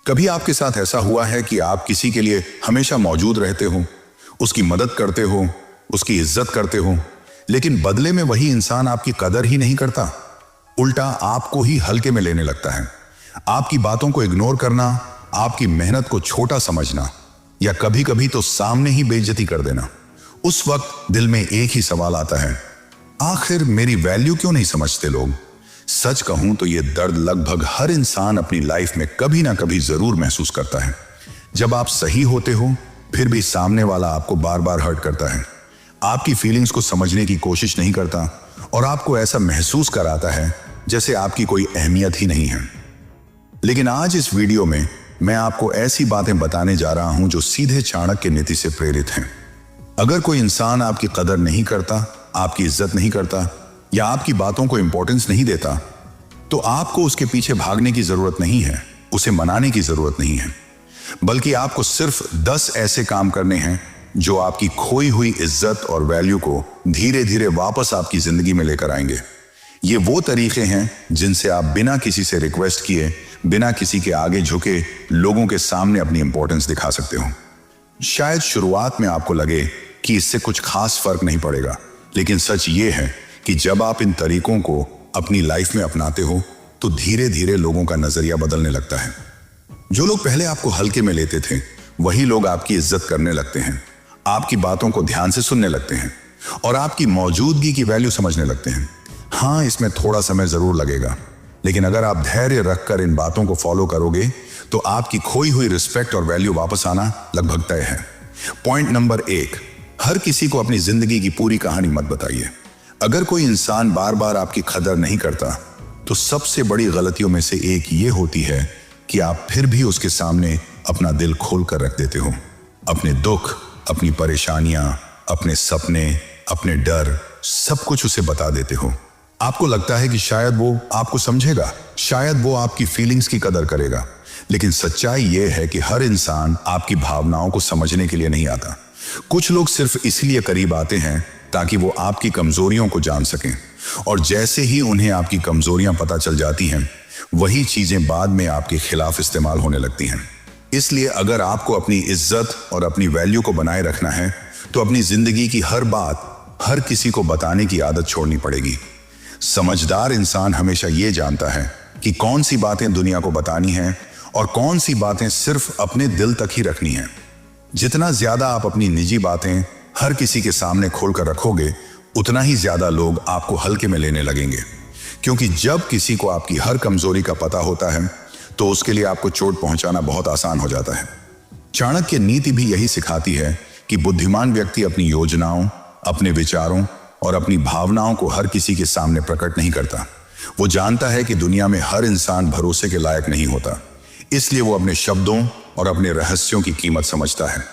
कभी आपके साथ ऐसा हुआ है कि आप किसी के लिए हमेशा मौजूद रहते हो, उसकी मदद करते हो, उसकी इज्जत करते हो, लेकिन बदले में वही इंसान आपकी कदर ही नहीं करता, उल्टा आपको ही हल्के में लेने लगता है। आपकी बातों को इग्नोर करना, आपकी मेहनत को छोटा समझना या कभी कभी तो सामने ही बेइज्जती कर देना। उस वक्त दिल में एक ही सवाल आता है, आखिर मेरी वैल्यू क्यों नहीं समझते लोग। सच कहूं तो यह दर्द लगभग हर इंसान अपनी लाइफ में कभी ना कभी जरूर महसूस करता है। जब आप सही होते हो फिर भी सामने वाला आपको बार बार हर्ट करता है, आपकी फीलिंग्स को समझने की कोशिश नहीं करता और आपको ऐसा महसूस कराता है जैसे आपकी कोई अहमियत ही नहीं है। लेकिन आज इस वीडियो में मैं आपको ऐसी बातें बताने जा रहा हूं जो सीधे चाणक्य नीति से प्रेरित हैं। अगर कोई इंसान आपकी कदर नहीं करता, आपकी इज्जत नहीं करता या आपकी बातों को इंपॉर्टेंस नहीं देता, तो आपको उसके पीछे भागने की जरूरत नहीं है, उसे मनाने की जरूरत नहीं है, बल्कि आपको सिर्फ 10 ऐसे काम करने हैं जो आपकी खोई हुई इज्जत और वैल्यू को धीरे धीरे वापस आपकी जिंदगी में लेकर आएंगे। ये वो तरीके हैं जिनसे आप बिना किसी से रिक्वेस्ट किए, बिना किसी के आगे झुके लोगों के सामने अपनी इंपॉर्टेंस दिखा सकते हो। शायद शुरुआत में आपको लगे कि इससे कुछ खास फर्क नहीं पड़ेगा, लेकिन सच ये है कि जब आप इन तरीकों को अपनी लाइफ में अपनाते हो तो धीरे धीरे लोगों का नजरिया बदलने लगता है। जो लोग पहले आपको हल्के में लेते थे वही लोग आपकी इज्जत करने लगते हैं, आपकी बातों को ध्यान से सुनने लगते हैं और आपकी मौजूदगी की वैल्यू समझने लगते हैं। हाँ, इसमें थोड़ा समय जरूर लगेगा, लेकिन अगर आप धैर्य रखकर इन बातों को फॉलो करोगे तो आपकी खोई हुई रिस्पेक्ट और वैल्यू वापस आना लगभग तय है। पॉइंट नंबर 1, हर किसी को अपनी जिंदगी की पूरी कहानी मत बताइए। अगर कोई इंसान बार बार आपकी कदर नहीं करता तो सबसे बड़ी गलतियों में से एक ये होती है कि आप फिर भी उसके सामने अपना दिल खोल कर रख देते हो। अपने दुख, अपनी परेशानियां, अपने सपने, अपने डर, सब कुछ उसे बता देते हो। आपको लगता है कि शायद वो आपको समझेगा, शायद वो आपकी फीलिंग्स की कदर करेगा, लेकिन सच्चाई ये है कि हर इंसान आपकी भावनाओं को समझने के लिए नहीं आता। कुछ लोग सिर्फ इसलिए करीब आते हैं ताकि वो आपकी कमजोरियों को जान सकें, और जैसे ही उन्हें आपकी कमजोरियां पता चल जाती हैं वही चीजें बाद में आपके खिलाफ इस्तेमाल होने लगती हैं। इसलिए अगर आपको अपनी इज्जत और अपनी वैल्यू को बनाए रखना है तो अपनी जिंदगी की हर बात हर किसी को बताने की आदत छोड़नी पड़ेगी। समझदार इंसान हमेशा ये जानता है कि कौन सी बातें दुनिया को बतानी हैं और कौन सी बातें सिर्फ अपने दिल तक ही रखनी हैं। जितना ज्यादा आप अपनी निजी बातें हर किसी के सामने खोलकर रखोगे उतना ही ज्यादा लोग आपको हल्के में लेने लगेंगे, क्योंकि जब किसी को आपकी हर कमजोरी का पता होता है तो उसके लिए आपको चोट पहुंचाना बहुत आसान हो जाता है। चाणक्य नीति भी यही सिखाती है कि बुद्धिमान व्यक्ति अपनी योजनाओं, अपने विचारों और अपनी भावनाओं को हर किसी के सामने प्रकट नहीं करता। वो जानता है कि दुनिया में हर इंसान भरोसे के लायक नहीं होता, इसलिए वो अपने शब्दों और अपने रहस्यों की कीमत समझता है।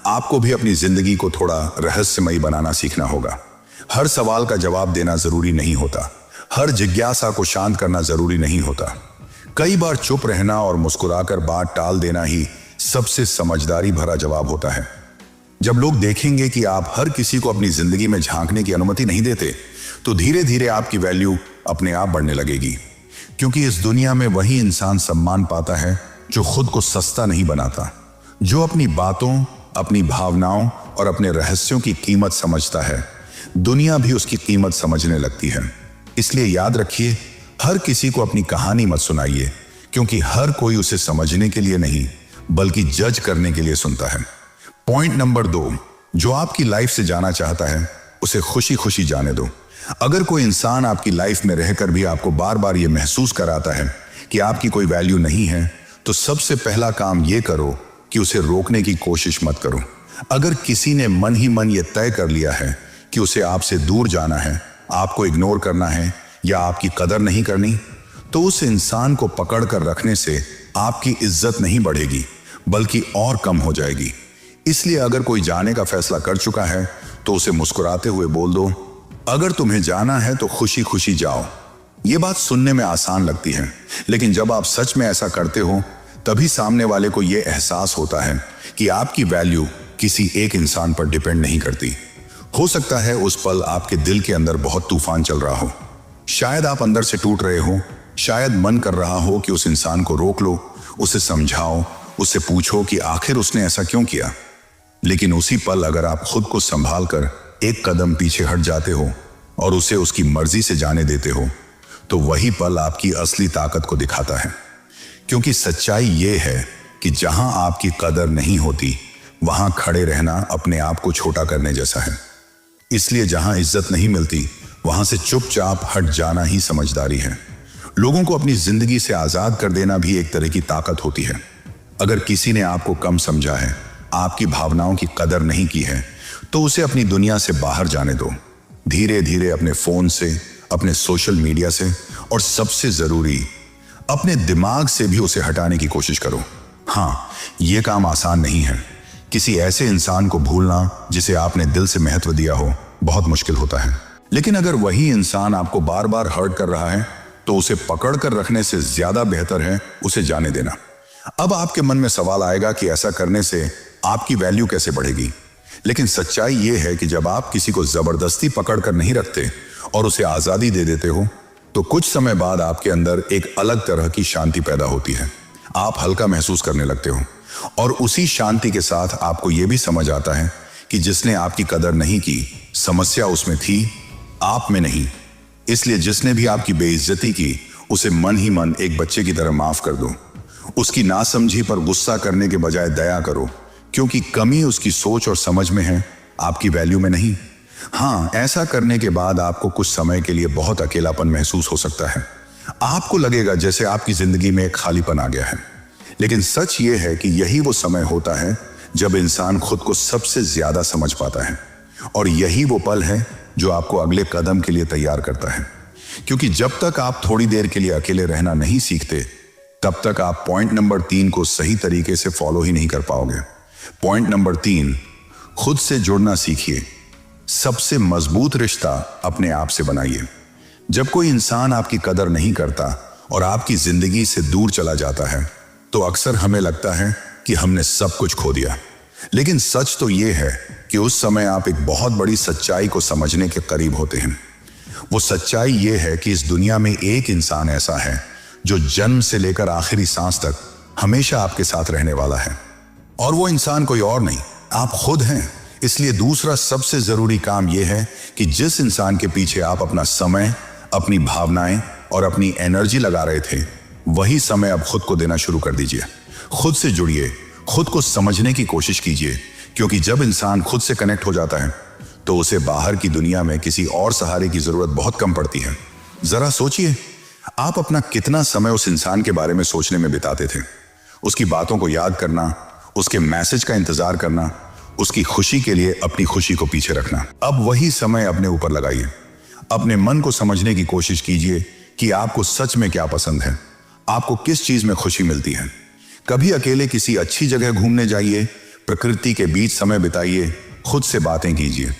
आपको भी अपनी जिंदगी को थोड़ा रहस्यमयी बनाना सीखना होगा। हर सवाल का जवाब देना जरूरी नहीं होता, हर जिज्ञासा को शांत करना जरूरी नहीं होता। कई बार चुप रहना और मुस्कुराकर बात टाल देना ही सबसे समझदारी भरा जवाब होता है। जब लोग देखेंगे कि आप हर किसी को अपनी जिंदगी में झांकने की अनुमति नहीं देते तो धीरे धीरे आपकी वैल्यू अपने आप बढ़ने लगेगी, क्योंकि इस दुनिया में वही इंसान सम्मान पाता है जो खुद को सस्ता नहीं बनाता, जो अपनी बातों, अपनी भावनाओं और अपने रहस्यों की कीमत समझता है। दुनिया भी उसकी कीमत समझने लगती है। इसलिए याद रखिए, हर किसी को अपनी कहानी मत सुनाइए, क्योंकि हर कोई उसे समझने के लिए नहीं बल्कि जज करने के लिए सुनता है। पॉइंट नंबर 2, जो आपकी लाइफ से जाना चाहता है उसे खुशी खुशी जाने दो। अगर कोई इंसान आपकी लाइफ में रहकर भी आपको बार बार यह महसूस कराता है कि आपकी कोई वैल्यू नहीं है तो सबसे पहला काम यह करो कि उसे रोकने की कोशिश मत करो। अगर किसी ने मन ही मन यह तय कर लिया है कि उसे आपसे दूर जाना है, आपको इग्नोर करना है या आपकी कदर नहीं करनी, तो उस इंसान को पकड़ कर रखने से आपकी इज्जत नहीं बढ़ेगी बल्कि और कम हो जाएगी। इसलिए अगर कोई जाने का फैसला कर चुका है तो उसे मुस्कुराते हुए बोल दो, अगर तुम्हें जाना है तो खुशी खुशी जाओ। ये बात सुनने में आसान लगती है, लेकिन जब आप सच में ऐसा करते हो तभी सामने वाले को यह एहसास होता है कि आपकी वैल्यू किसी एक इंसान पर डिपेंड नहीं करती। हो सकता है उस पल आपके दिल के अंदर बहुत तूफान चल रहा हो, शायद आप अंदर से टूट रहे हो, शायद मन कर रहा हो कि उस इंसान को रोक लो, उसे समझाओ, उससे पूछो कि आखिर उसने ऐसा क्यों किया। लेकिन उसी पल अगर आप खुद को संभाल कर एक कदम पीछे हट जाते हो और उसे उसकी मर्जी से जाने देते हो, तो वही पल आपकी असली ताकत को दिखाता है। क्योंकि सच्चाई यह है कि जहां आपकी कदर नहीं होती, वहां खड़े रहना अपने आप को छोटा करने जैसा है। इसलिए जहां इज्जत नहीं मिलती, वहां से चुपचाप हट जाना ही समझदारी है। लोगों को अपनी जिंदगी से आजाद कर देना भी एक तरह की ताकत होती है। अगर किसी ने आपको कम समझा है, आपकी भावनाओं की कदर नहीं की है, तो उसे अपनी दुनिया से बाहर जाने दो। धीरे धीरे अपने फोन से, अपने सोशल मीडिया से और सबसे जरूरी अपने दिमाग से भी उसे हटाने की कोशिश करो। हाँ, यह काम आसान नहीं है। किसी ऐसे इंसान को भूलना जिसे आपने दिल से महत्व दिया हो, बहुत मुश्किल होता है। लेकिन अगर वही इंसान आपको बार बार हर्ट कर रहा है, तो उसे पकड़ कर रखने से ज्यादा बेहतर है उसे जाने देना। अब आपके मन में सवाल आएगा कि ऐसा करने से आपकी वैल्यू कैसे बढ़ेगी। लेकिन सच्चाई यह है कि जब आप किसी को जबरदस्ती पकड़ कर नहीं रखते और उसे आजादी दे देते हो, तो कुछ समय बाद आपके अंदर एक अलग तरह की शांति पैदा होती है। आप हल्का महसूस करने लगते हो और उसी शांति के साथ आपको यह भी समझ आता है कि जिसने आपकी कदर नहीं की, समस्या उसमें थी, आप में नहीं। इसलिए जिसने भी आपकी बेइज्जती की, उसे मन ही मन एक बच्चे की तरह माफ कर दो। उसकी नासमझी पर गुस्सा करने के बजाय दया करो, क्योंकि कमी उसकी सोच और समझ में है, आपकी वैल्यू में नहीं। हाँ, ऐसा करने के बाद आपको कुछ समय के लिए बहुत अकेलापन महसूस हो सकता है। आपको लगेगा जैसे आपकी जिंदगी में एक खालीपन आ गया है। लेकिन सच ये है कि यही वो समय होता है जब इंसान खुद को सबसे ज्यादा समझ पाता है। और यही वो पल है जो आपको अगले कदम के लिए तैयार करता है। क्योंकि जब तक आप थोड़ी देर के लिए अकेले रहना नहीं सीखते, तब तक आप पॉइंट नंबर 3 को सही तरीके से फॉलो ही नहीं कर पाओगे। पॉइंट नंबर 3, खुद से जुड़ना सीखिए। सबसे मजबूत रिश्ता अपने आप से बनाइए। जब कोई इंसान आपकी कदर नहीं करता और आपकी जिंदगी से दूर चला जाता है, तो अक्सर हमें लगता है कि हमने सब कुछ खो दिया। लेकिन सच तो यह है कि उस समय आप एक बहुत बड़ी सच्चाई को समझने के करीब होते हैं। वो सच्चाई यह है कि इस दुनिया में एक इंसान ऐसा है जो जन्म से लेकर आखिरी सांस तक हमेशा आपके साथ रहने वाला है। और वो इंसान कोई और नहीं, आप खुद हैं। इसलिए दूसरा सबसे जरूरी काम यह है कि जिस इंसान के पीछे आप अपना समय, अपनी भावनाएं और अपनी एनर्जी लगा रहे थे, वही समय अब खुद को देना शुरू कर दीजिए। खुद से जुड़िए, खुद को समझने की कोशिश कीजिए। क्योंकि जब इंसान खुद से कनेक्ट हो जाता है, तो उसे बाहर की दुनिया में किसी और सहारे की जरूरत बहुत कम पड़ती है। जरा सोचिए, आप अपना कितना समय उस इंसान के बारे में सोचने में बिताते थे। उसकी बातों को याद करना, उसके मैसेज का इंतजार करना, उसकी खुशी के लिए अपनी खुशी को पीछे रखना। अब वही समय अपने ऊपर लगाइए। अपने मन को समझने की कोशिश कीजिए कि आपको सच में क्या पसंद है, आपको किस चीज में खुशी मिलती है। कभी अकेले किसी अच्छी जगह घूमने जाइए, प्रकृति के बीच समय बिताइए, खुद से बातें कीजिए।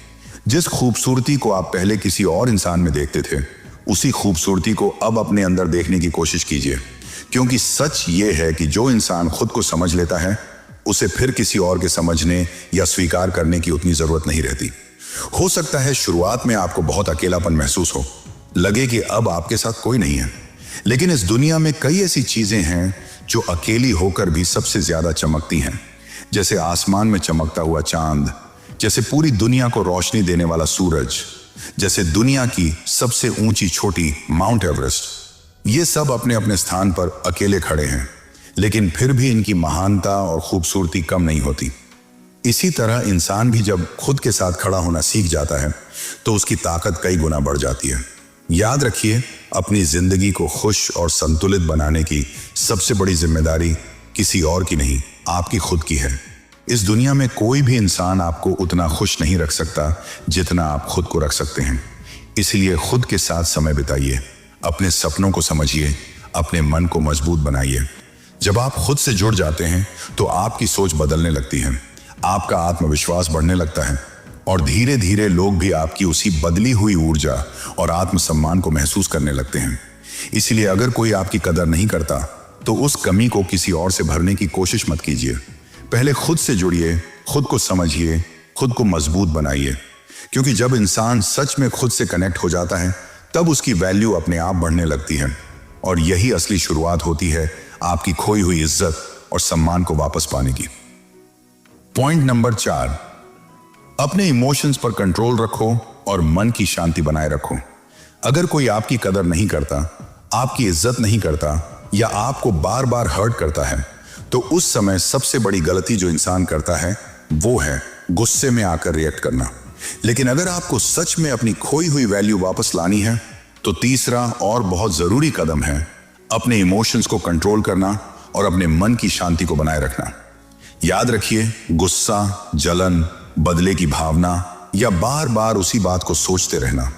जिस खूबसूरती को आप पहले किसी और इंसान में देखते थे, उसी खूबसूरती को अब अपने अंदर देखने की कोशिश कीजिए। क्योंकि सच ये है कि जो इंसान खुद को समझ लेता है, उसे फिर किसी और के समझने या स्वीकार करने की उतनी जरूरत नहीं रहती। हो सकता है शुरुआत में आपको बहुत अकेलापन महसूस हो, लगे कि अब आपके साथ कोई नहीं है। लेकिन इस दुनिया में कई ऐसी चीजें हैं जो अकेली होकर भी सबसे ज्यादा चमकती हैं। जैसे आसमान में चमकता हुआ चांद, जैसे पूरी दुनिया को रोशनी देने वाला सूरज, जैसे दुनिया की सबसे ऊंची चोटी माउंट एवरेस्ट। ये सब अपने अपने स्थान पर अकेले खड़े हैं, लेकिन फिर भी इनकी महानता और खूबसूरती कम नहीं होती। इसी तरह इंसान भी जब खुद के साथ खड़ा होना सीख जाता है, तो उसकी ताकत कई गुना बढ़ जाती है। याद रखिए, अपनी जिंदगी को खुश और संतुलित बनाने की सबसे बड़ी जिम्मेदारी किसी और की नहीं, आपकी खुद की है। इस दुनिया में कोई भी इंसान आपको उतना खुश नहीं रख सकता जितना आप खुद को रख सकते हैं। इसलिए खुद के साथ समय बिताइए, अपने सपनों को समझिए, अपने मन को मजबूत बनाइए। जब आप खुद से जुड़ जाते हैं, तो आपकी सोच बदलने लगती है, आपका आत्मविश्वास बढ़ने लगता है और धीरे धीरे लोग भी आपकी उसी बदली हुई ऊर्जा और आत्मसम्मान को महसूस करने लगते हैं। इसलिए अगर कोई आपकी कदर नहीं करता, तो उस कमी को किसी और से भरने की कोशिश मत कीजिए। पहले खुद से जुड़िए, खुद को समझिए, खुद को मजबूत बनाइए। क्योंकि जब इंसान सच में खुद से कनेक्ट हो जाता है, तब उसकी वैल्यू अपने आप बढ़ने लगती है। और यही असली शुरुआत होती है आपकी खोई हुई इज्जत और सम्मान को वापस पाने की। पॉइंट नंबर 4, अपने इमोशंस पर कंट्रोल रखो और मन की शांति बनाए रखो। अगर कोई आपकी कदर नहीं करता, आपकी इज्जत नहीं करता या आपको बार बार हर्ट करता है, तो उस समय सबसे बड़ी गलती जो इंसान करता है वो है गुस्से में आकर रिएक्ट करना। लेकिन अगर आपको सच में अपनी खोई हुई वैल्यू वापस लानी है तो तीसरा और बहुत जरूरी कदम है अपने इमोशंस को कंट्रोल करना और अपने मन की शांति को बनाए रखना। याद रखिए, गुस्सा, जलन, बदले की भावना या बार बार उसी बात को सोचते रहना,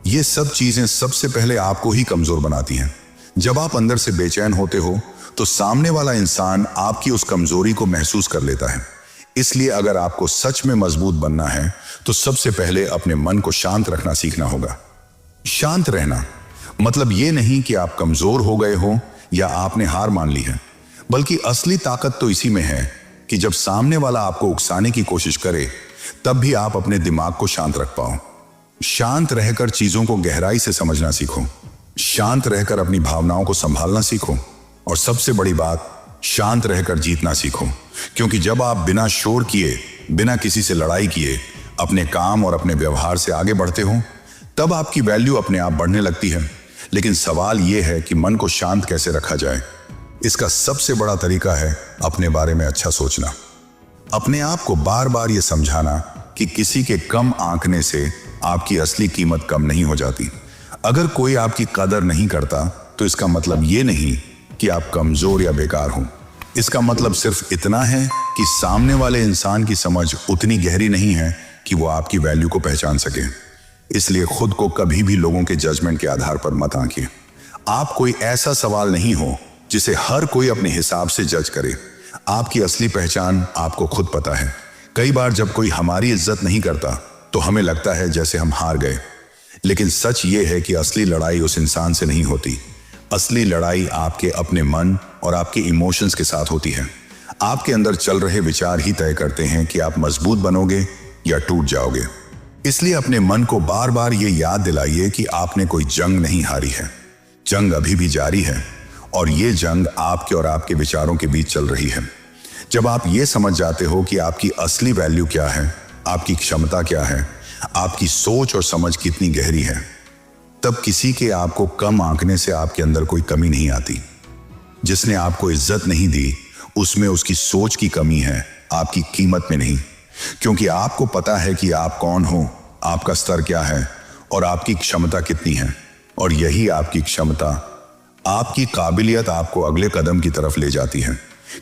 ये सब चीजें सबसे पहले आपको ही कमजोर बनाती हैं। जब आप अंदर से बेचैन होते हो तो सामने वाला इंसान आपकी उस कमजोरी को महसूस कर लेता है। इसलिए अगर आपको सच में मजबूत बनना है तो सबसे पहले अपने मन को शांत रखना सीखना होगा। शांत रहना मतलब ये नहीं कि आप कमजोर हो गए हो या आपने हार मान ली है, बल्कि असली ताकत तो इसी में है कि जब सामने वाला आपको उकसाने की कोशिश करे तब भी आप अपने दिमाग को शांत रख पाओ। शांत रहकर चीजों को गहराई से समझना सीखो, शांत रहकर अपनी भावनाओं को संभालना सीखो और सबसे बड़ी बात, शांत रहकर जीतना सीखो। क्योंकि जब आप बिना शोर किए, बिना किसी से लड़ाई किए अपने काम और अपने व्यवहार से आगे बढ़ते हो, तब आपकी वैल्यू अपने आप बढ़ने लगती है। लेकिन सवाल यह है कि मन को शांत कैसे रखा जाए। इसका सबसे बड़ा तरीका है अपने बारे में अच्छा सोचना। अपने आप को बार बार यह समझाना कि किसी के कम आंकने से आपकी असली कीमत कम नहीं हो जाती। अगर कोई आपकी कदर नहीं करता तो इसका मतलब ये नहीं कि आप कमजोर या बेकार हो। इसका मतलब सिर्फ इतना है कि सामने वाले इंसान की समझ उतनी गहरी नहीं है कि वो आपकी वैल्यू को पहचान सके। इसलिए खुद को कभी भी लोगों के जजमेंट के आधार पर मत आंकिए। आप कोई ऐसा सवाल नहीं हो जिसे हर कोई अपने हिसाब से जज करे। आपकी असली पहचान आपको खुद पता है। कई बार जब कोई हमारी इज्जत नहीं करता तो हमें लगता है जैसे हम हार गए, लेकिन सच ये है कि असली लड़ाई उस इंसान से नहीं होती। असली लड़ाई आपके अपने मन और आपके इमोशंस के साथ होती है। आपके अंदर चल रहे विचार ही तय करते हैं कि आप मजबूत बनोगे या टूट जाओगे। इसलिए अपने मन को बार बार ये याद दिलाइए कि आपने कोई जंग नहीं हारी है। जंग अभी भी जारी है और ये जंग आपके और आपके विचारों के बीच चल रही है। जब आप ये समझ जाते हो कि आपकी असली वैल्यू क्या है, आपकी क्षमता क्या है, आपकी सोच और समझ कितनी गहरी है, तब किसी के आपको कम आंकने से आपके अंदर कोई कमी नहीं आती। जिसने आपको इज्जत नहीं दी उसमें उसकी सोच की कमी है, आपकी कीमत में नहीं। क्योंकि आपको पता है कि आप कौन हो, आपका स्तर क्या है और आपकी क्षमता कितनी है। और यही आपकी क्षमता, आपकी काबिलियत आपको अगले कदम की तरफ ले जाती है।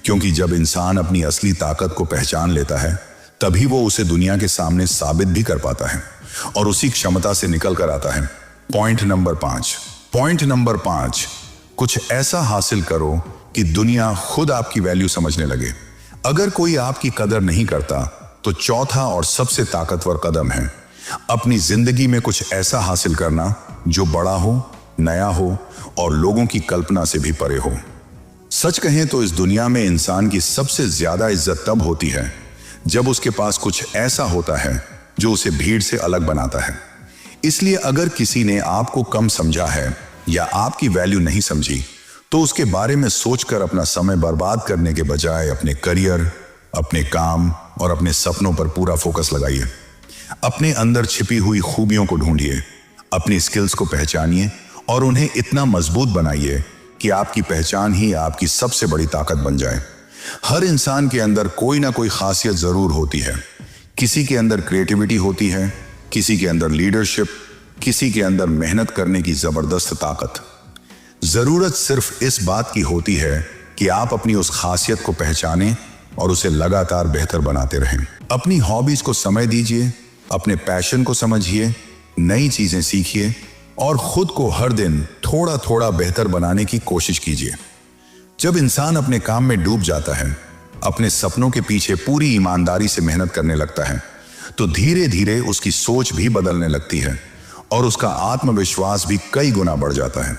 क्योंकि जब इंसान अपनी असली ताकत को पहचान लेता है तभी वो उसे दुनिया के सामने साबित भी कर पाता है और उसी क्षमता से निकल कर आता है। पॉइंट नंबर 5, कुछ ऐसा हासिल करो कि दुनिया खुद आपकी वैल्यू समझने लगे। अगर कोई आपकी कदर नहीं करता तो चौथा और सबसे ताकतवर कदम है अपनी जिंदगी में कुछ ऐसा हासिल करना जो बड़ा हो, नया हो और लोगों की कल्पना से भी परे हो। सच कहें तो इस दुनिया में इंसान की सबसे ज्यादा इज्जत तब होती है जब उसके पास कुछ ऐसा होता है जो उसे भीड़ से अलग बनाता है। इसलिए अगर किसी ने आपको कम समझा है या आपकी वैल्यू नहीं समझी तो उसके बारे में सोचकर अपना समय बर्बाद करने के बजाय अपने करियर, अपने काम और अपने सपनों पर पूरा फोकस लगाइए। अपने अंदर छिपी हुई खूबियों को ढूंढिए, अपनी स्किल्स को पहचानिए और उन्हें इतना मजबूत बनाइए कि आपकी पहचान ही आपकी सबसे बड़ी ताकत बन जाए। हर इंसान के अंदर कोई ना कोई खासियत जरूर होती है। किसी के अंदर क्रिएटिविटी होती है, किसी के अंदर लीडरशिप, किसी के अंदर मेहनत करने की जबरदस्त ताकत। जरूरत सिर्फ इस बात की होती है कि आप अपनी उस खासियत को पहचानें और उसे लगातार बेहतर बनाते रहें। अपनी हॉबीज को समय दीजिए, अपने पैशन को समझिए, नई चीजें सीखिए और खुद को हर दिन थोड़ा थोड़ा बेहतर बनाने की कोशिश कीजिए। जब इंसान अपने काम में डूब जाता है, अपने सपनों के पीछे पूरी ईमानदारी से मेहनत करने लगता है, तो धीरे धीरे उसकी सोच भी बदलने लगती है और उसका आत्मविश्वास भी कई गुना बढ़ जाता है।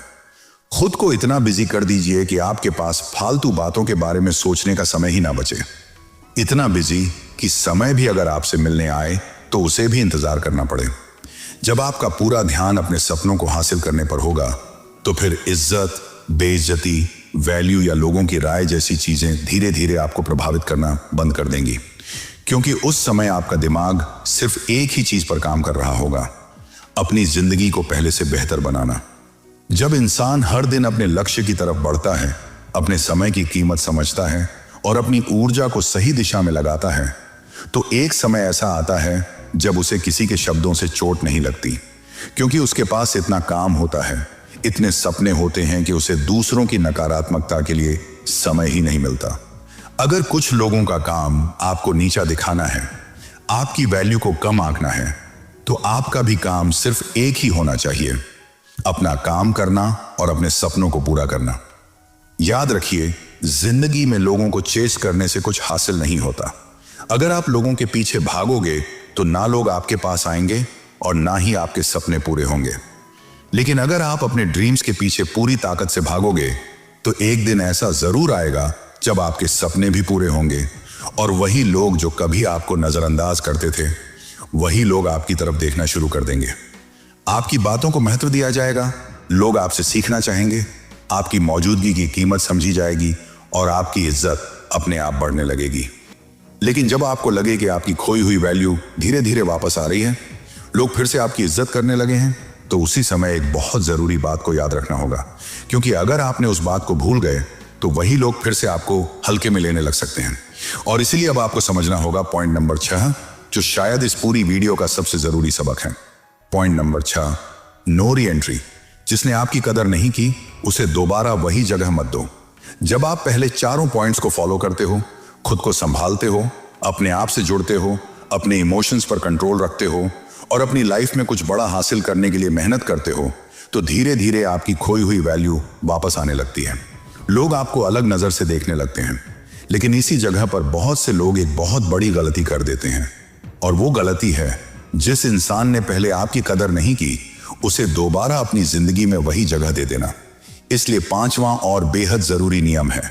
खुद को इतना बिजी कर दीजिए कि आपके पास फालतू बातों के बारे में सोचने का समय ही ना बचे। इतना बिजी कि समय भी अगर आपसे मिलने आए तो उसे भी इंतजार करना पड़े। जब आपका पूरा ध्यान अपने सपनों को हासिल करने पर होगा तो फिर इज्जत, बेइज्जती वैल्यू या लोगों की राय जैसी चीजें धीरे धीरे आपको प्रभावित करना बंद कर देंगी, क्योंकि उस समय आपका दिमाग सिर्फ एक ही चीज पर काम कर रहा होगा, अपनी जिंदगी को पहले से बेहतर बनाना। जब इंसान हर दिन अपने लक्ष्य की तरफ बढ़ता है, अपने समय की कीमत समझता है और अपनी ऊर्जा को सही दिशा में लगाता है, तो एक समय ऐसा आता है जब उसे किसी के शब्दों से चोट नहीं लगती, क्योंकि उसके पास इतना काम होता है, इतने सपने होते हैं कि उसे दूसरों की नकारात्मकता के लिए समय ही नहीं मिलता। अगर कुछ लोगों का काम आपको नीचा दिखाना है, आपकी वैल्यू को कम आंकना है, तो आपका भी काम सिर्फ एक ही होना चाहिए, अपना काम करना और अपने सपनों को पूरा करना। याद रखिए, जिंदगी में लोगों को चेस करने से कुछ हासिल नहीं होता। अगर आप लोगों के पीछे भागोगे तो ना लोग आपके पास आएंगे और ना ही आपके सपने पूरे होंगे। लेकिन अगर आप अपने ड्रीम्स के पीछे पूरी ताकत से भागोगे तो एक दिन ऐसा जरूर आएगा जब आपके सपने भी पूरे होंगे और वही लोग जो कभी आपको नजरअंदाज करते थे, वही लोग आपकी तरफ देखना शुरू कर देंगे। आपकी बातों को महत्व दिया जाएगा, लोग आपसे सीखना चाहेंगे, आपकी मौजूदगी की कीमत समझी जाएगी और आपकी इज्जत अपने आप बढ़ने लगेगी। लेकिन जब आपको लगे कि आपकी खोई हुई वैल्यू धीरे धीरे वापस आ रही है, लोग फिर से आपकी इज्जत करने लगे हैं, तो उसी समय एक बहुत जरूरी बात को याद रखना होगा, क्योंकि अगर आपने उस बात को भूल गए तो वही लोग फिर से आपको हल्के में लेने लग सकते हैं। और इसीलिए अब आपको समझना होगा पॉइंट नंबर 6, जो शायद इस पूरी वीडियो का सबसे जरूरी सबक है। Point number 6, no reentry. जिसने आपकी कदर नहीं की, उसे दोबारा वही जगह मत दो। जब आप पहले चारों पॉइंट्स को फॉलो करते हो, खुद को संभालते हो, अपने आप से जुड़ते हो, अपने इमोशंस पर कंट्रोल रखते हो और अपनी लाइफ में कुछ बड़ा हासिल करने के लिए मेहनत करते हो, तो धीरे धीरे आपकी खोई हुई वैल्यू वापस आने लगती है। लोग आपको अलग नजर से देखने लगते हैं, लेकिन इसी जगह पर बहुत से लोग एक बहुत बड़ी गलती कर देते हैं, और वो गलती है, जिस इंसान ने पहले आपकी कदर नहीं की, उसे दोबारा अपनी जिंदगी में वही जगह दे देना। इसलिए 5वां और बेहद जरूरी नियम है,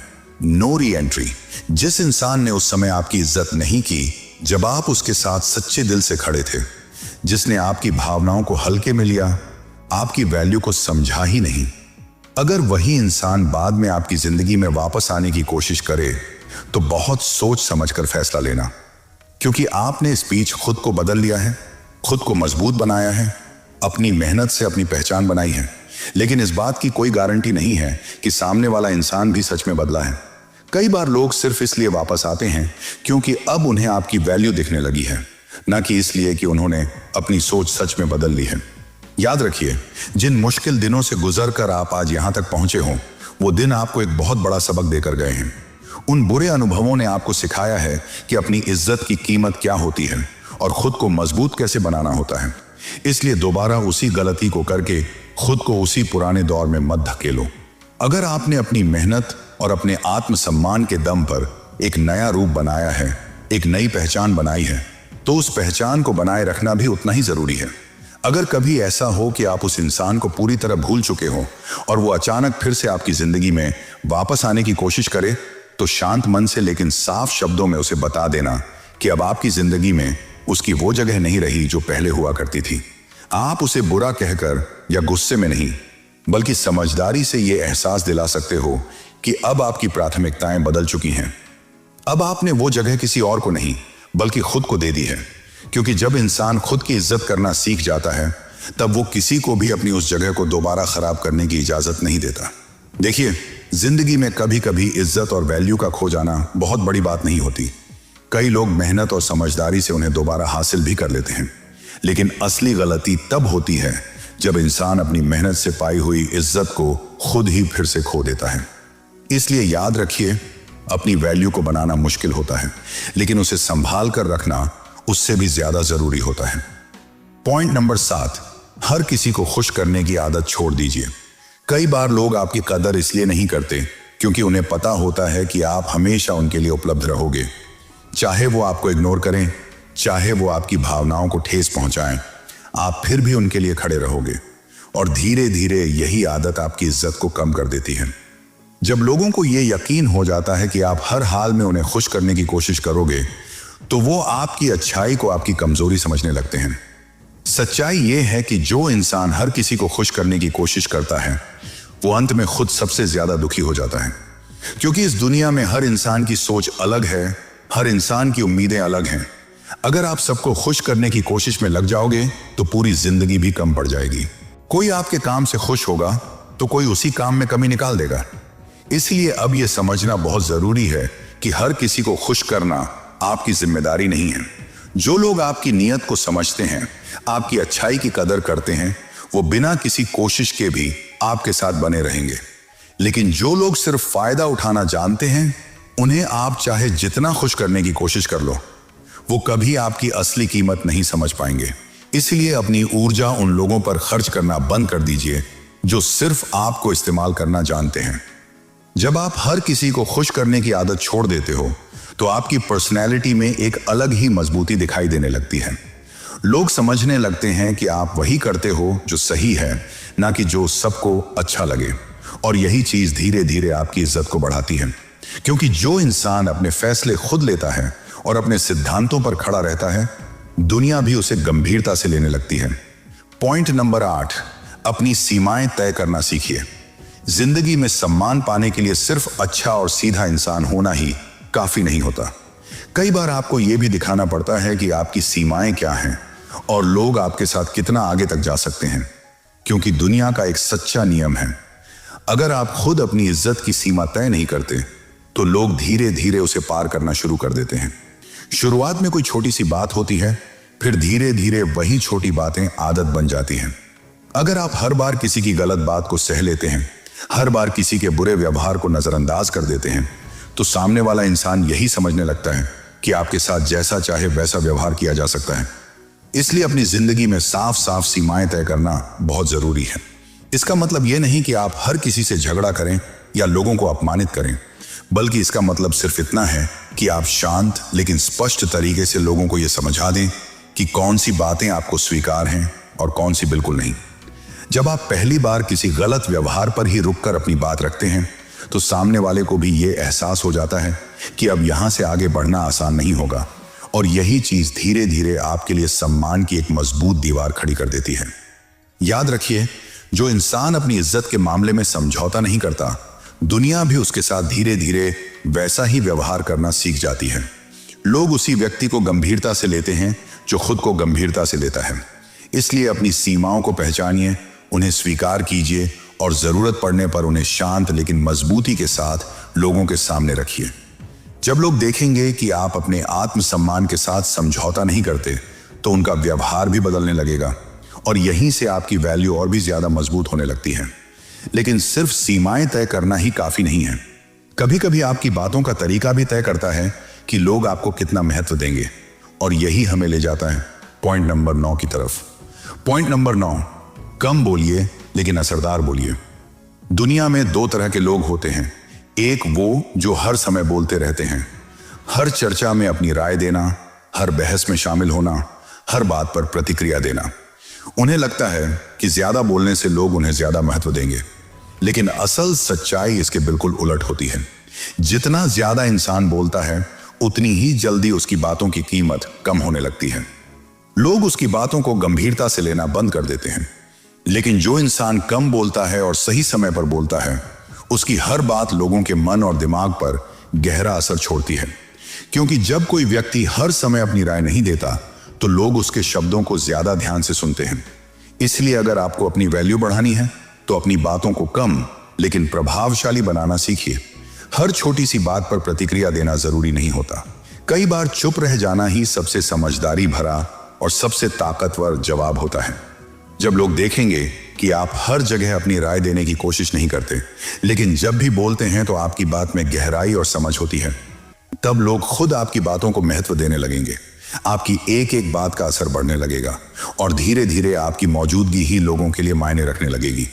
नो री एंट्री। जिस इंसान ने उस समय आपकी इज्जत नहीं की जब आप उसके साथ सच्चे दिल से खड़े थे, जिसने आपकी भावनाओं को हल्के में लिया, आपकी वैल्यू को समझा ही नहीं, अगर वही इंसान बाद में आपकी जिंदगी में वापस आने की कोशिश करे तो बहुत सोच समझकर फैसला लेना, क्योंकि आपने इस बीच खुद को बदल लिया है, खुद को मजबूत बनाया है, अपनी मेहनत से अपनी पहचान बनाई है। लेकिन इस बात की कोई गारंटी नहीं है कि सामने वाला इंसान भी सच में बदला है। कई बार लोग सिर्फ इसलिए वापस आते हैं क्योंकि अब उन्हें आपकी वैल्यू दिखने लगी है, ना कि इसलिए कि उन्होंने अपनी सोच सच में बदल ली है। याद रखिए, जिन मुश्किल दिनों से गुजरकर आप आज यहां तक पहुंचे हो, वो दिन आपको एक बहुत बड़ा सबक देकर गए हैं। उन बुरे अनुभवों ने आपको सिखाया है कि अपनी इज्जत की कीमत क्या होती है और खुद को मजबूत कैसे बनाना होता है। इसलिए दोबारा उसी गलती को करके खुद को उसी पुराने दौर में मत धकेलो। अगर आपने अपनी मेहनत और अपने आत्मसम्मान के दम पर एक नया रूप बनाया है, एक नई पहचान बनाई है, तो उस पहचान को बनाए रखना भी उतना ही जरूरी है। अगर कभी ऐसा हो कि आप उस इंसान को पूरी तरह भूल चुके हो और वो अचानक फिर से आपकी जिंदगी में वापस आने की कोशिश करे, तो शांत मन से लेकिन साफ शब्दों में उसे बता देना कि अब आपकी जिंदगी में उसकी वो जगह नहीं रही जो पहले हुआ करती थी। आप उसे बुरा कहकर या गुस्से में नहीं, बल्कि समझदारी से ये एहसास दिला सकते हो कि अब आपकी प्राथमिकताएं बदल चुकी हैं। अब आपने वो जगह किसी और को नहीं बल्कि खुद को दे दी है, क्योंकि जब इंसान खुद की इज्जत करना सीख जाता है, तब वो किसी को भी अपनी उस जगह को दोबारा खराब करने की इजाजत नहीं देता। देखिए, जिंदगी में कभी कभी इज्जत और वैल्यू का खो जाना बहुत बड़ी बात नहीं होती। कई लोग मेहनत और समझदारी से उन्हें दोबारा हासिल भी कर लेते हैं, लेकिन असली गलती तब होती है जब इंसान अपनी मेहनत से पाई हुई इज्जत को खुद ही फिर से खो देता है। इसलिए याद रखिए, अपनी वैल्यू को बनाना मुश्किल होता है, लेकिन उसे संभाल कर रखना उससे भी ज्यादा जरूरी होता है। पॉइंट नंबर 7, हर किसी को खुश करने की आदत छोड़ दीजिए। कई बार लोग आपकी कदर इसलिए नहीं करते क्योंकि उन्हें पता होता है कि आप हमेशा उनके लिए उपलब्ध रहोगे। चाहे वो आपको इग्नोर करें, चाहे वो आपकी भावनाओं को ठेस पहुंचाएं, आप फिर भी उनके लिए खड़े रहोगे। और धीरे धीरे यही आदत आपकी इज्जत को कम कर देती है। जब लोगों को यह यकीन हो जाता है कि आप हर हाल में उन्हें खुश करने की कोशिश करोगे, तो वो आपकी अच्छाई को आपकी कमजोरी समझने लगते हैं। सच्चाई यह है कि जो इंसान हर किसी को खुश करने की कोशिश करता है, वो अंत में खुद सबसे ज्यादा दुखी हो जाता है। क्योंकि इस दुनिया में हर इंसान की सोच अलग है, हर इंसान की उम्मीदें अलग हैं। अगर आप सबको खुश करने की कोशिश में लग जाओगे तो पूरी जिंदगी भी कम पड़ जाएगी। कोई आपके काम से खुश होगा तो कोई उसी काम में कमी निकाल देगा। इसलिए अब यह समझना बहुत जरूरी है कि हर किसी को खुश करना आपकी जिम्मेदारी नहीं है। जो लोग आपकी नीयत को समझते हैं, आपकी अच्छाई की कदर करते हैं, वो बिना किसी कोशिश के भी आपके साथ बने रहेंगे। लेकिन जो लोग सिर्फ फायदा उठाना जानते हैं, उन्हें आप चाहे जितना खुश करने की कोशिश कर लो, वो कभी आपकी असली कीमत नहीं समझ पाएंगे। इसलिए अपनी ऊर्जा उन लोगों पर खर्च करना बंद कर दीजिए जो सिर्फ आपको इस्तेमाल करना जानते हैं। जब आप हर किसी को खुश करने की आदत छोड़ देते हो तो आपकी पर्सनैलिटी में एक अलग ही मजबूती दिखाई देने लगती है। लोग समझने लगते हैं कि आप वही करते हो जो सही है, ना कि जो सबको अच्छा लगे। और यही चीज धीरे धीरे आपकी इज्जत को बढ़ाती है। क्योंकि जो इंसान अपने फैसले खुद लेता है और अपने सिद्धांतों पर खड़ा रहता है, दुनिया भी उसे गंभीरता से लेने लगती है। पॉइंट नंबर 8, अपनी सीमाएं तय करना सीखिए। जिंदगी में सम्मान पाने के लिए सिर्फ अच्छा और सीधा इंसान होना ही काफी नहीं होता। कई बार आपको यह भी दिखाना पड़ता है कि आपकी सीमाएं क्या हैं और लोग आपके साथ कितना आगे तक जा सकते हैं। क्योंकि दुनिया का एक सच्चा नियम है, अगर आप खुद अपनी इज्जत की सीमा तय नहीं करते तो लोग धीरे धीरे उसे पार करना शुरू कर देते हैं। शुरुआत में कोई छोटी सी बात होती है, फिर धीरे धीरे वही छोटी बातें आदत बन जाती हैं। अगर आप हर बार किसी की गलत बात को सह लेते हैं, हर बार किसी के बुरे व्यवहार को नजरअंदाज कर देते हैं, तो सामने वाला इंसान यही समझने लगता है कि आपके साथ जैसा चाहे वैसा व्यवहार किया जा सकता है। इसलिए अपनी जिंदगी में साफ साफ सीमाएं तय करना बहुत जरूरी है। इसका मतलब यह नहीं कि आप हर किसी से झगड़ा करें या लोगों को अपमानित करें, बल्कि इसका मतलब सिर्फ इतना है कि आप शांत लेकिन स्पष्ट तरीके से लोगों को यह समझा दें कि कौन सी बातें आपको स्वीकार हैं और कौन सी बिल्कुल नहीं। जब आप पहली बार किसी गलत व्यवहार पर ही रुककर अपनी बात रखते हैं तो सामने वाले को भी ये एहसास हो जाता है कि अब यहां से आगे बढ़ना आसान नहीं होगा। और यही चीज धीरे धीरे आपके लिए सम्मान की एक मजबूत दीवार खड़ी कर देती है। याद रखिए, जो इंसान अपनी इज्जत के मामले में समझौता नहीं करता, दुनिया भी उसके साथ धीरे धीरे वैसा ही व्यवहार करना सीख जाती है। लोग उसी व्यक्ति को गंभीरता से लेते हैं जो खुद को गंभीरता से लेता है। इसलिए अपनी सीमाओं को पहचानिए, उन्हें स्वीकार कीजिए और जरूरत पड़ने पर उन्हें शांत लेकिन मजबूती के साथ लोगों के सामने रखिए। जब लोग देखेंगे कि आप अपने आत्मसम्मान के साथ समझौता नहीं करते, तो उनका व्यवहार भी बदलने लगेगा और यहीं से आपकी वैल्यू और भी ज्यादा मजबूत होने लगती है। लेकिन सिर्फ सीमाएं तय करना ही काफी नहीं है। कभी कभी आपकी बातों का तरीका भी तय करता है कि लोग आपको कितना महत्व देंगे। और यही हमें ले जाता है पॉइंट नंबर 9 की तरफ। पॉइंट नंबर 9, कम बोलिए लेकिन असरदार बोलिए। दुनिया में 2 तरह के लोग होते हैं। एक वो जो हर समय बोलते रहते हैं, हर चर्चा में अपनी राय देना, हर बहस में शामिल होना, हर बात पर प्रतिक्रिया देना। उन्हें लगता है कि ज्यादा बोलने से लोग उन्हें ज्यादा महत्व देंगे। लेकिन असल सच्चाई इसके बिल्कुल उलट होती है। जितना ज्यादा इंसान बोलता है, उतनी ही जल्दी उसकी बातों की कीमत कम होने लगती है। लोग उसकी बातों को गंभीरता से लेना बंद कर देते हैं। लेकिन जो इंसान कम बोलता है और सही समय पर बोलता है, उसकी हर बात लोगों के मन और दिमाग पर गहरा असर छोड़ती है। क्योंकि जब कोई व्यक्ति हर समय अपनी राय नहीं देता, तो लोग उसके शब्दों को ज्यादा ध्यान से सुनते हैं। इसलिए अगर आपको अपनी वैल्यू बढ़ानी है, तो अपनी बातों को कम लेकिन प्रभावशाली बनाना सीखिए। हर छोटी सी बात पर प्रतिक्रिया देना जरूरी नहीं होता। कई बार चुप रह जाना ही सबसे समझदारी भरा और सबसे ताकतवर जवाब होता है। जब लोग देखेंगे कि आप हर जगह अपनी राय देने की कोशिश नहीं करते, लेकिन जब भी बोलते हैं तो आपकी बात में गहराई और समझ होती है, तब लोग खुद आपकी बातों को महत्व देने लगेंगे। आपकी एक एक बात का असर बढ़ने लगेगा और धीरे धीरे आपकी मौजूदगी ही लोगों के लिए मायने रखने लगेगी।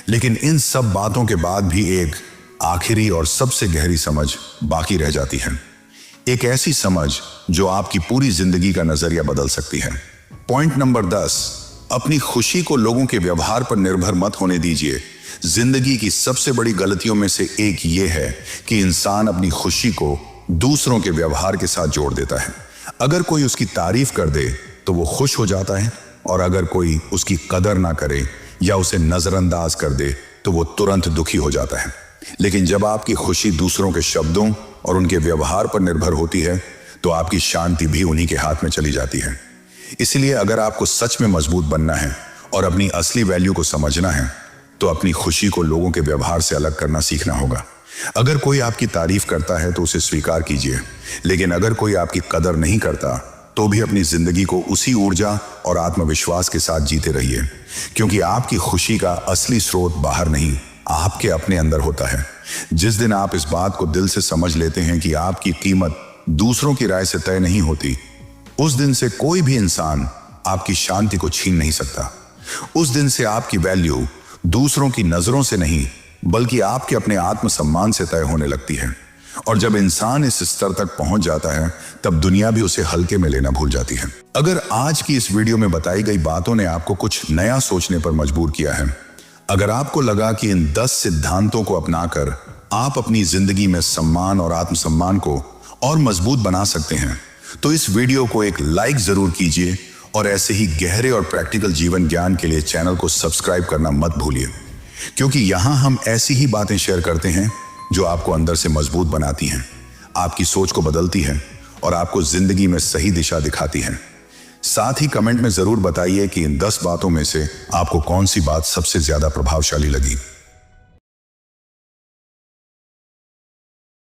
लेकिन इन सब बातों के बाद भी एक आखिरी और सबसे गहरी समझ बाकी रह जाती है। एक ऐसी समझ जो आपकी पूरी जिंदगी का नजरिया बदल सकती है। पॉइंट नंबर 10, अपनी खुशी को लोगों के व्यवहार पर निर्भर मत होने दीजिए। जिंदगी की सबसे बड़ी गलतियों में से एक यह है कि इंसान अपनी खुशी को दूसरों के व्यवहार के साथ जोड़ देता है। अगर कोई उसकी तारीफ कर दे तो वो खुश हो जाता है, और अगर कोई उसकी कदर ना करे या उसे नजरअंदाज कर दे तो वो तुरंत दुखी हो जाता है। लेकिन जब आपकी खुशी दूसरों के शब्दों और उनके व्यवहार पर निर्भर होती है तो आपकी शांति भी उन्हीं के हाथ में चली जाती है। इसलिए अगर आपको सच में मजबूत बनना है और अपनी असली वैल्यू को समझना है तो अपनी खुशी को लोगों के व्यवहार से अलग करना सीखना होगा। अगर कोई आपकी तारीफ करता है तो उसे स्वीकार कीजिए, लेकिन अगर कोई आपकी कदर नहीं करता तो भी अपनी जिंदगी को उसी ऊर्जा और आत्मविश्वास के साथ जीते रहिए, क्योंकि आपकी खुशी का असली स्रोत बाहर नहीं, आपके अपने अंदर होता है। जिस दिन आप इस बात को दिल से समझ लेते हैं कि आपकी कीमत दूसरों की राय से तय नहीं होती, उस दिन से कोई भी इंसान आपकी शांति को छीन नहीं सकता। उस दिन से आपकी वैल्यू दूसरों की नजरों से नहीं बल्कि आपके अपने आत्मसम्मान से तय होने लगती है। और जब इंसान इस स्तर तक पहुंच जाता है तब दुनिया भी उसे हल्के में लेना भूल जाती है। अगर आज की इस वीडियो में बताई गई बातों ने आपको कुछ नया सोचने पर मजबूर किया है, अगर आपको लगा कि इन 10 सिद्धांतों को अपनाकर आप अपनी जिंदगी में सम्मान और आत्मसम्मान को और मजबूत बना सकते हैं, तो इस वीडियो को एक लाइक जरूर कीजिए और ऐसे ही गहरे और प्रैक्टिकल जीवन ज्ञान के लिए चैनल को सब्सक्राइब करना मत भूलिए, क्योंकि यहां हम ऐसी ही बातें शेयर करते हैं जो आपको अंदर से मजबूत बनाती हैं, आपकी सोच को बदलती हैं और आपको जिंदगी में सही दिशा दिखाती हैं। साथ ही कमेंट में जरूर बताइए कि इन 10 बातों में से आपको कौन सी बात सबसे ज्यादा प्रभावशाली लगी।